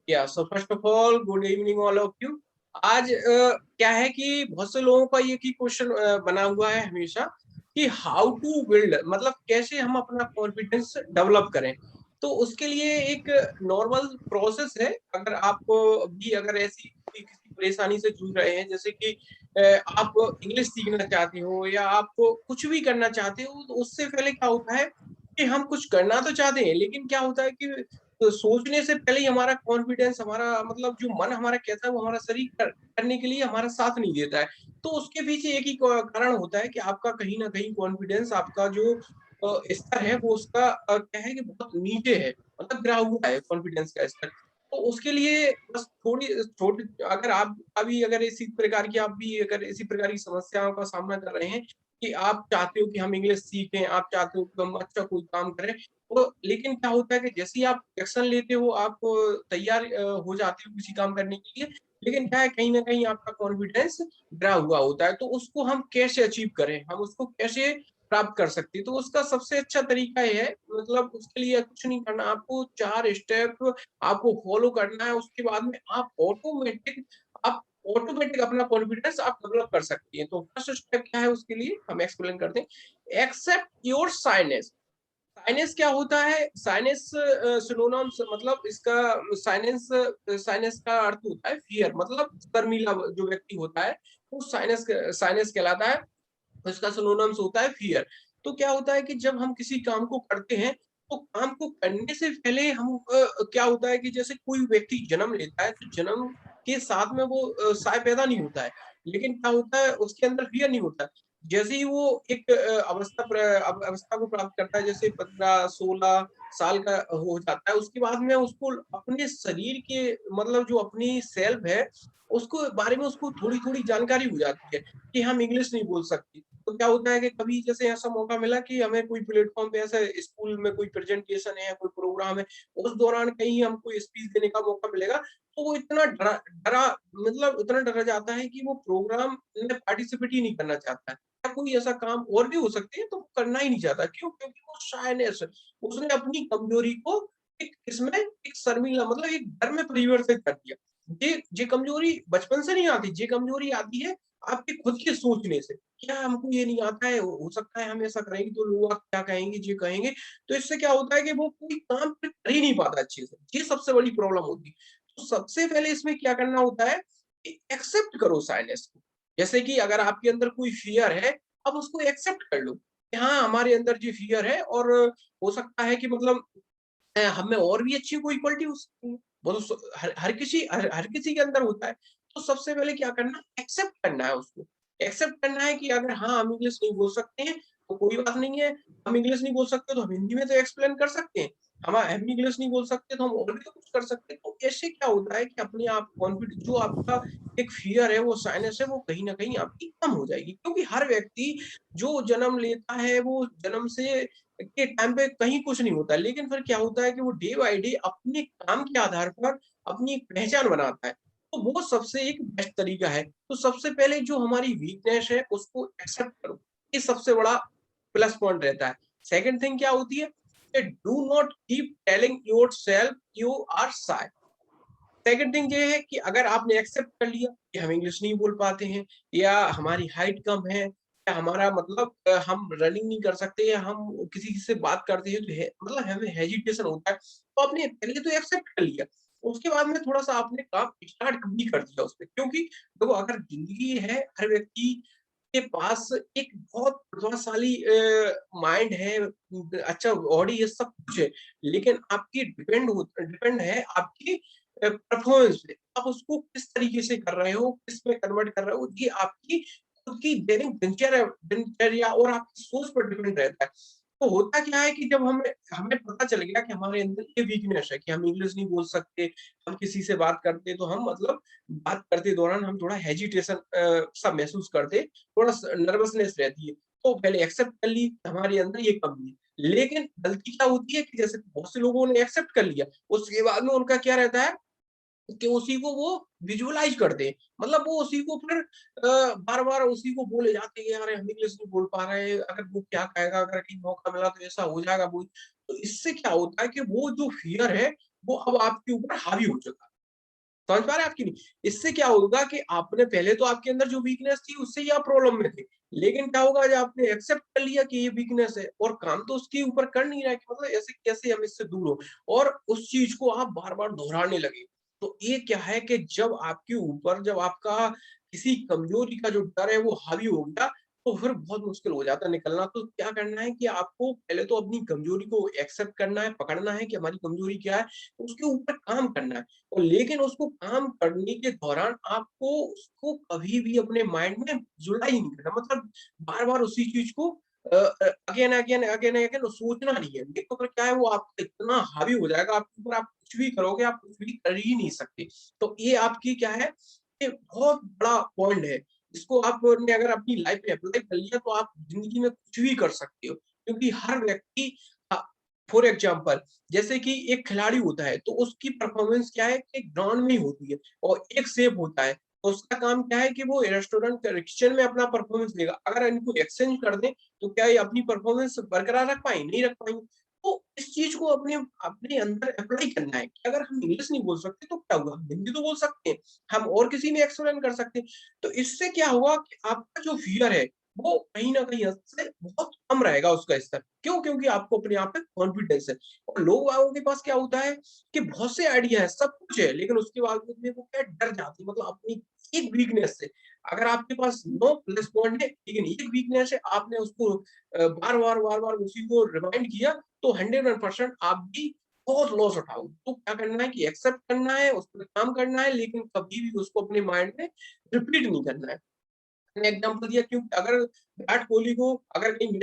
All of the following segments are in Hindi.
या so first of all good evening all of you. आज क्या है कि बहुत से लोगों का ये की क्वेश्चन बना हुआ है हमेशा कि हाउ टू बिल्ड, मतलब कैसे हम अपना कॉन्फिडेंस डेवलप करें। तो उसके लिए एक नॉर्मल प्रोसेस है। अगर आप भी अगर ऐसी किसी परेशानी से जूझ रहे हैं, जैसे कि आप इंग्लिश सीखना चाहते हो या आप कुछ भी करना चाहते हो, तो उससे पहले क्या होता है कि हम कुछ करना तो चाहते हैं, लेकिन क्या होता है कि तो सोचने से पहले ही हमारा कॉन्फिडेंस, हमारा मतलब जो मन हमारा कहता है वो हमारा शरीर करने के लिए हमारा साथ नहीं देता है। तो उसके पीछे एक ही कारण होता है कि आपका कहीं ना कहीं कॉन्फिडेंस, आपका जो स्तर है वो उसका क्या है कि बहुत नीचे है, मतलब गिरा हुआ है कॉन्फिडेंस का स्तर। तो उसके लिए बस थोड़ी छोटी, अगर आप अभी अगर इसी प्रकार की, आप भी अगर इसी प्रकार की समस्याओं का सामना कर रहे हैं कि आप चाहते हो कि हम इंग्लिश सीखें, आप चाहते हो कि हम अच्छा कोई काम करें, तो लेकिन क्या होता है कि जैसे ही आप एक्शन लेते हो, आप तैयार हो जाते हो किसी काम करने के लिए, लेकिन क्या है कहीं ना कहीं आपका कॉन्फिडेंस गिरा हुआ होता है। तो उसको हम कैसे अचीव करें, हम उसको कैसे प्राप्त कर सकते हैं, तो उसका सबसे अच्छा तरीका ये है, मतलब उसके लिए कुछ नहीं करना, आपको 4 स्टेप आपको फॉलो करना है। उसके बाद में आप ऑटोमेटिक अपना कॉन्फिडेंस आप डेवलप कर सकती हैं। तो फर्स्ट स्टेप क्या है उसके लिए हम एक्सप्लेन करते हैं। Accept your साइनेस। साइनेस क्या होता है? साइनेस सिनोनिम्स, मतलब इसका साइनेस, साइनेस का अर्थ होता है फियर, मतलब शर्मीला जो व्यक्ति होता है वो साइनेस साइनेस कहलाता है। इसका सिनोनिम्स होता है फियर। तो क्या होता है कि जब हम किसी काम को करते हैं, तो काम को करने से पहले हम क्या होता है कि जैसे कोई व्यक्ति जन्म लेता है, तो जन्म के साथ में वो साय पैदा नहीं होता है, लेकिन क्या होता है उसके अंदर फियर नहीं होता। जैसे ही वो एक अवस्था को प्राप्त करता है, जैसे 15-16 साल का हो जाता है, उसके बाद में उसको अपने शरीर के, मतलब जो अपनी सेल्फ है उसको बारे में उसको थोड़ी थोड़ी जानकारी हो जाती है कि हम इंग्लिश नहीं बोल सकते। तो क्या होता है कि कभी जैसे ऐसा मौका मिला कि हमें कोई प्लेटफॉर्म पे, ऐसा स्कूल में कोई प्रेजेंटेशन है या कोई प्रोग्राम है, उस दौरान कहीं हमको स्पीच देने का मौका मिलेगा, तो वो इतना डरा डरा मतलब इतना डरा जाता है कि वो प्रोग्राम में पार्टिसिपेट ही नहीं करना चाहता है। या कोई ऐसा काम और भी हो सकते हैं तो वो करना ही नहीं चाहता। क्यों? क्योंकि वो शायनेस, उसने अपनी कमजोरी को एक इसमें एक शर्मीला, मतलब एक डर में परिवर्तित कर दिया। ये कमजोरी बचपन से नहीं आती, ये कमजोरी आती है आपके खुद के सोचने से। क्या हमको ये नहीं आता है, हो सकता है हम ऐसा करेंगे तो लोग क्या कहेंगे, ये कहेंगे। तो इससे क्या होता है कि वो कोई काम फिर कर ही नहीं पाता अच्छे से। ये सबसे बड़ी प्रॉब्लम होती है। तो सबसे पहले इसमें क्या करना होता है कि एक्सेप्ट करो साइलेंस को। जैसे कि अगर आपके अंदर कोई फियर है, अब उसको एक्सेप्ट कर लो कि हाँ, हमारे अंदर ये फियर है, और हो सकता है कि मतलब हम में और भी अच्छी कोई क्वालिटी हो सकती है। वो तो हर किसी के अंदर होता है। तो सबसे पहले क्या करना, एक्सेप्ट करना है उसको। एक्सेप्ट करना है कि अगर हाँ, हम इंग्लिश नहीं बोल सकते हैं, तो कोई बात नहीं है। हम इंग्लिश नहीं बोल सकते तो हम हिंदी में तो एक्सप्लेन कर सकते हैं। हम इंग्लिश नहीं बोल सकते तो हम और भी तो कुछ कर सकते हैं। तो ऐसे क्या होता है कि अपने आप कॉन्फिडेंस, जो आपका एक फियर है, वो साइनेस है, वो कहीं न कहीं आपकी कम हो जाएगी। क्योंकि हर व्यक्ति जो जन्म लेता है, वो जन्म से के टाइम पे कहीं कुछ नहीं होता है, लेकिन फिर क्या होता है कि वो डे बाय डे अपने काम के आधार पर अपनी एक पहचान बनाता है। तो वो सबसे एक बेस्ट तरीका है। तो सबसे पहले जो हमारी वीकनेस है उसको एक्सेप्ट करो। ये सबसे बड़ा प्लस पॉइंट रहता है। सेकंड थिंग क्या होती है कि do not keep telling yourself you are shy. Second thing ये है कि अगर आपने एक्सेप्ट कर लिया कि हम इंग्लिश नहीं बोल पाते हैं, या हमारी हाइट कम है, या हमारा मतलब हम रनिंग नहीं कर सकते, या हम किसी से बात करते हैं तो मतलब हमें हेजिटेशन होता है, तो आपने पहले तो एक्सेप्ट कर लिया। उसके बाद में थोड़ा सा आपने काम स्टार्ट भी कर दिया उस पे। क्योंकि देखो, अगर जिंदगी है, हर व्यक्ति के पास एक बहुत प्रतिभाशाली माइंड है, अच्छा बॉडी, ये सब कुछ है, लेकिन आपकी डिपेंड है आपकी परफॉर्मेंस पे। आप उसको किस तरीके से कर रहे हो, किस में कन्वर्ट कर रहे हो, ये आपकी खुद की दैनिक दिनचर्या और आपकी सोच पर डिपेंड रहता है। तो होता क्या है कि जब हमें हमें पता चल गया कि हमारे अंदर ये वीकनेस है कि हम इंग्लिश नहीं बोल सकते, हम किसी से बात करते तो हम मतलब बात करते दौरान हम थोड़ा हेजिटेशन सा महसूस करते, थोड़ा नर्वसनेस रहती है। तो पहले एक्सेप्ट कर ली हमारे अंदर ये कमी है। लेकिन गलती क्या होती है कि जैसे बहुत से लोगों ने एक्सेप्ट कर लिया, उसके बाद में उनका क्या रहता है कि उसी को वो विजुअलाइज़ करते हैं। मतलब वो उसी को फिर बार-बार उसी को बोले जाते हैं कि यार हम इंग्लिश नहीं बोल पा रहे हैं, अगर वो क्या कहेगा, अगर कहीं मौका मिला तो ऐसा हो जाएगा वो। तो इससे क्या होता है कि वो जो फ़ियर है, वो अब आपके ऊपर हावी हो चुका है। समझ पा रहे हैं आपकी नहीं? इससे क्या होगा कि आपने पहले तो आपके अंदर जो वीकनेस थी उससे ही आप प्रॉब्लम में थे। लेकिन क्या होगा जब आपने एक्सेप्ट कर लिया कि ये वीकनेस है और काम तो उसके ऊपर कर नहीं रहा है कि मतलब ऐसे कैसे हम इससे दूर हो और उस चीज़ को आप बार-बार दोहराने लगे। तो ये क्या है कि जब आपके ऊपर जब आपका किसी कमज़ोरी का जो डर है वो हावी हो गया, तो फिर बहुत मुश्किल हो जाता है निकलना। तो क्या करना है कि आपको पहले तो अपनी कमज़ोरी को एक्सेप्ट करना है, पकड़ना है कि हमारी कमज़ोरी क्या है, उसके ऊपर काम करना है। और लेकिन उसको काम करने के दौरान आपको उसको कभी भी अपने माइंड में जुड़ा ही नहीं करना मतलब बार-बार उसी चीज़ को अगेन, अगेन, अगेन, अगेन सोचना नहीं है। नहीं तो फिर क्या है वो आपका इतना हावी हो जाएगा आपके ऊपर आप कुछ भी करोगे, आप कुछ भी कर ही नहीं सकते। तो ये आपकी क्या है, ये बहुत बड़ा पॉइंट है। इसको आपने अगर अपनी लाइफ में अप्लाई कर लिया तो आप ज़िंदगी में कुछ भी कर सकते हो। क्योंकि हर व्यक्ति फॉर एग्ज़ाम्पल जैसे कि एक खिलाड़ी होता है, तो उसकी परफ़ॉर्मेंस क्या है कि ग्राउंड में ही होती है और एक शेफ़ होता है, तो उसका काम क्या है कि वो रेस्टोरेंट किचन में अपना परफ़ॉर्मेंस देगा। अगर इनको एक्सचेंज कर दें, तो क्या ये अपनी परफ़ॉर्मेंस बरकरार रख पाएँगे? नहीं रख पाएँगे। तो इस चीज़ को अपने अपने अंदर अप्लाई करना है कि अगर हम इंग्लिश नहीं बोल सकते, तो क्या हुआ? हम हिंदी तो बोल सकते हैं, हम और किसी में एक्सप्लेन कर सकते हैं। तो इससे क्या हुआ कि आपका जो फ़ियर है, वो कहीं न कहीं हद से बहुत कम रहेगा उसका स्तर। क्यों? क्योंकि आपको अपने आप पे कॉन्फिडेंस है। और लोगों के पास क्या होता है कि बहुत से आइडिया है, सब कुछ है, लेकिन उसके बावजूद भी वो क्या डर जाते हैं मतलब अपनी एक वीकनेस से। अगर आपके पास 9 प्लस पॉइंट है, लेकिन एक वीकनेस है, आपने उसको बार-बार, बार-बार उसी को रिमाइंड किया, तो 100% आप भी बहुत लॉस उठाओगे। तो क्या करना है कि एक्सेप्ट करना है, उस पर काम करना है, लेकिन कभी भी उसको अपने माइंड में रिपीट नहीं करना है। मैंने एग्ज़ाम्पल दिया क्योंकि अगर विराट कोहली को अगर कहीं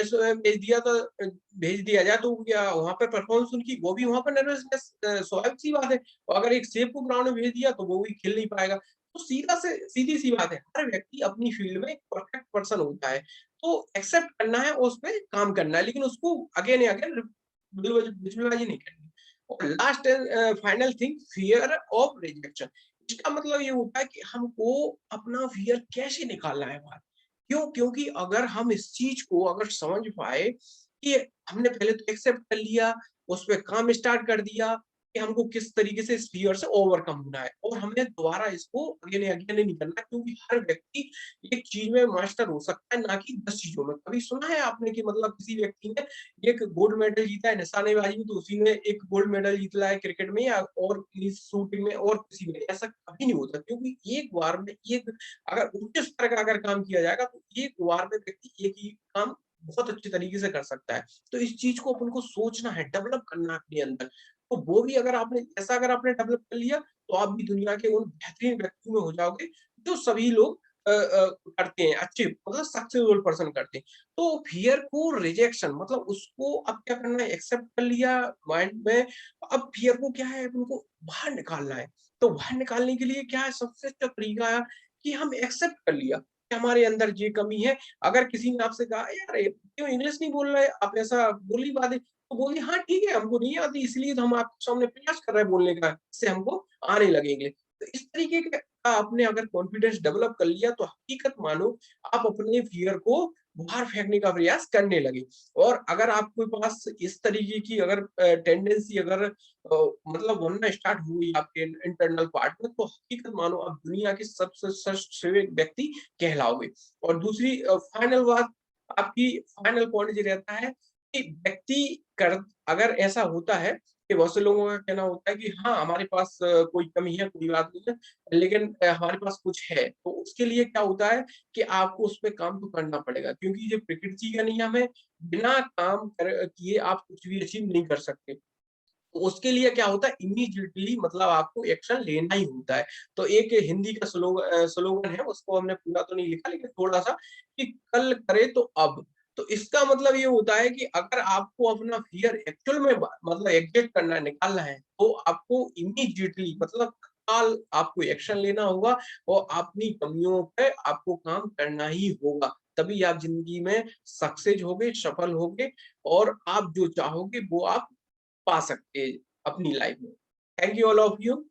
भेज दिया जाए तो क्या वहाँ पे परफ़ॉर्मेंस उनकी वो भी वहाँ पर नर्वसनेस स्वाभाविक सी बात है। और अगर एक सेफ को ग्राउंड में भेज दिया तो वो भी खेल नहीं पाएगा। तो सीधी-सी बात है, हर व्यक्ति अपनी फ़ील्ड में परफ़ेक्ट पर्सन होता है। तो एक्सेप्ट करना है और उसपे काम करना है, लेकिन उसको अगेन एंड अगेन बिल्कुल नहीं करनी। और last final thing fear of rejection. इसका मतलब ये होता है कि हमको अपना फ़ियर कैसे निकालना है बाहर। क्यों? क्योंकि अगर हम इस चीज़ को अगर समझ पाए कि हमने पहले तो एक्सेप्ट कर लिया, उस पे काम स्टार्ट कर दिया कि हमको किस तरीके से इस फ़ियर से ओवरकम होना है और हमें दोबारा इसको अगेन नहीं करना क्योंकि हर व्यक्ति एक चीज़ में मास्टर हो सकता है, ना कि 10 चीज़ों में। कभी सुना है आपने कि मतलब किसी व्यक्ति ने एक गोल्ड मेडल जीता है निशानेबाज़ी में, तो उसी ने एक गोल्ड मेडल जीत लाया क्रिकेट में या और किसी शूटिंग में और किसी में, ऐसा कभी नहीं होता क्योंकि एक बार में एक अगर उच्च स्तर का अगर काम किया जाएगा, तो एक बार में व्यक्ति एक ही काम बहुत अच्छे तरीके से कर सकता है। तो इस चीज़ को अपन को सोचना है, डेवलप करना है अपने अंदर। तो वो भी अगर आपने ऐसा अगर आपने डेवलप कर लिया, तो आप भी दुनिया के उन बेहतरीन व्यक्तियों में हो जाओगे, जो सभी लोग करते हैं, अच्छे मतलब सक्सेसफुल पर्सन करते हैं। तो फ़ियर को रिजेक्शन मतलब उसको अब क्या करना है एक्सेप्ट कर लिया माइंड में, अब फ़ियर को क्या है उनको बाहर निकालना है। तो बाहर निकालने के लिए क्या है सबसे अच्छा तरीका है कि हम एक्सेप्ट कर लिया कि हमारे अंदर ये कमी है। अगर किसी ने आपसे कहा यार क्यों इंग्लिश नहीं बोल रहे आप ऐसा बोल ही बात है, तो बोलिए हाँ ठीक है हमको नहीं आती इसलिए तो हम आपके सामने प्रयास कर रहे हैं बोलने का, इससे हमको आने लगेंगे। तो इस तरीके का आपने अगर कॉन्फिडेंस डेवलप कर लिया तो हकीकत मानो आप अपने फ़ियर को बाहर फेंकने का प्रयास करने लगे। और अगर आपके पास इस तरीके की अगर टेंडेंसी अगर मतलब बनना स्टार्ट हुई आपके इंटरनल पार्ट में तो हकीकत मानो आप दुनिया के सबसे सर्वश्रेष्ठ व्यक्ति कहलाओगे। और दूसरी फाइनल बात आपकी फाइनल पॉइंट ये रहता है कि व्यक्ति कर अगर ऐसा होता है कि बहुत से लोगों का कहना होता है कि हाँ, हमारे पास कोई कमी है, कोई बात नहीं है, लेकिन हमारे पास कुछ है। तो उसके लिए क्या होता है कि आपको उस पे काम तो करना पड़ेगा क्योंकि ये प्रकृति का नियम है, बिना काम किए आप कुछ भी अचीव नहीं कर सकते। तो उसके लिए क्या होता है इमीडिएटली मतलब आपको एक्शन लेना ही होता है। तो एक हिंदी का स्लोगन है उसको हमने पूरा तो नहीं लिखा लेकिन थोड़ा-सा कि कल करे तो अब। तो इसका मतलब ये होता है कि अगर आपको अपना फ़ियर एक्चुअल में मतलब एग्ज़िट करना है, निकालना है, तो आपको इमीडिएटली मतलब तत्काल आपको एक्शन लेना होगा और अपनी कमियों पे आपको काम करना ही होगा। तभी आप ज़िंदगी में सक्सेस होगे, सफल होगे और आप जो चाहोगे वो आप पा सकते हैं अपनी लाइफ में। Thank you all of you.